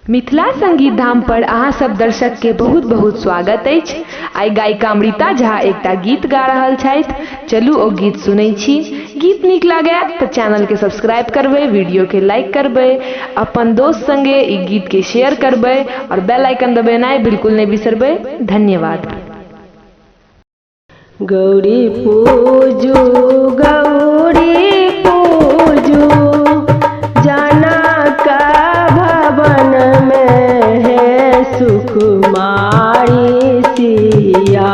मिथिला संगीत धाम पर अहाँ सब दर्शक के बहुत बहुत स्वागत अछि। आई गायिका अमृता झा एकटा गीत गा रहल छथि। चलू ओ गीत सुनै छी। गीत नीक लागे तो चैनल के सब्सक्राइब करबे, वीडियो के लाइक करबे, अपन दोस्त संगे ई गीत के शेयर करबे और बेल आइकन दबेनाइ बिल्कुल नहीं बिसरबे। धन्यवाद। गौरी पूजू गौरी पूजू जनक भवन में है सुकुमारी सिया।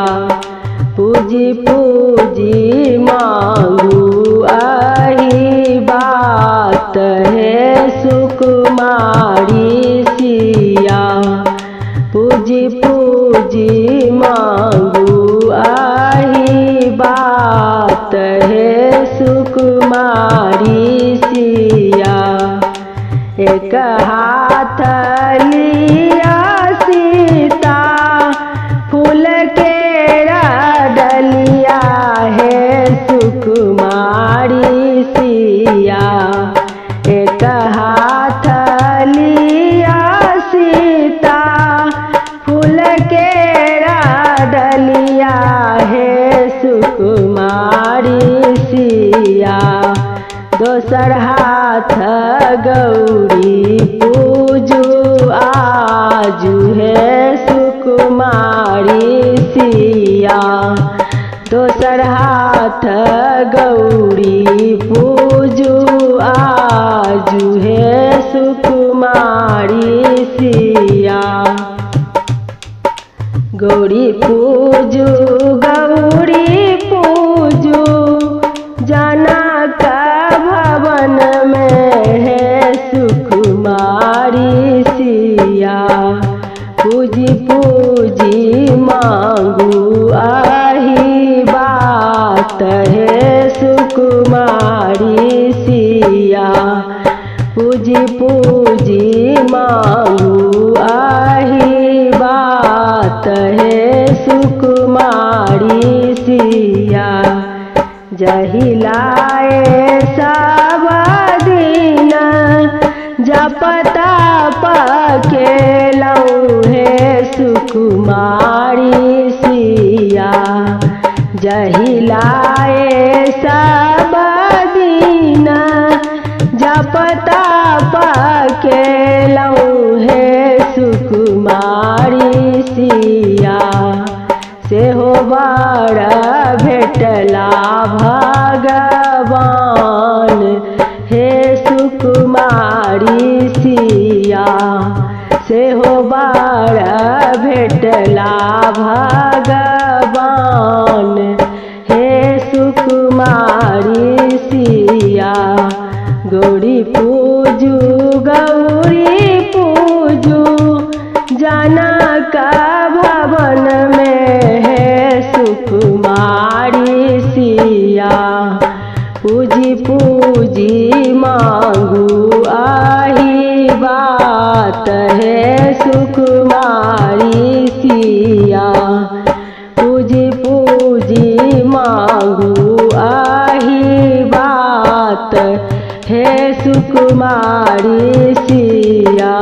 पूजी पूजी मांगू आही बात है सुकुमारी सिया। पूजी पूजी मांगू आही बात है सुकुमारी सिया। एक हाथ लिया सीता फूल के डलिया है सुकुमारी सिया। एक हाथ लिया सीता फूल के डलिया है सुकुमारी सिया। दोसर हाथ गौरी पूजू आजू है सुकुमारी सिया। दोसर हाथ गौरी पूजू आजू है सुकुमारी सिया। गौरी पूजू गौरी पूजू जनक भवन में है सुकुमारी सिया। पूजी पूजी मांगू आही बात है सुकुमारी सिया। पूजी पूजी मांगू आही बात है सुकुमारी सिया। जहिलाए सब दिन जपता पकेलऊ है सुकुमारी सिया। जहिलाए सब दिन जपता पकेलऊ है सुकुमारी सिया। से हो बड़ भेटला भगवान हे सुकुमारी सिया। से हो बड़ भेटला भगवान हे सुकुमारी सिया। गौरी पूजू गौरी पूजू जनक भवन में है सुकुमारी सिया। पूजी पूजी मांगू आही बात है सुकुमारी सिया। पूजी पूजी मांगू आही बात है सुकुमारी सिया।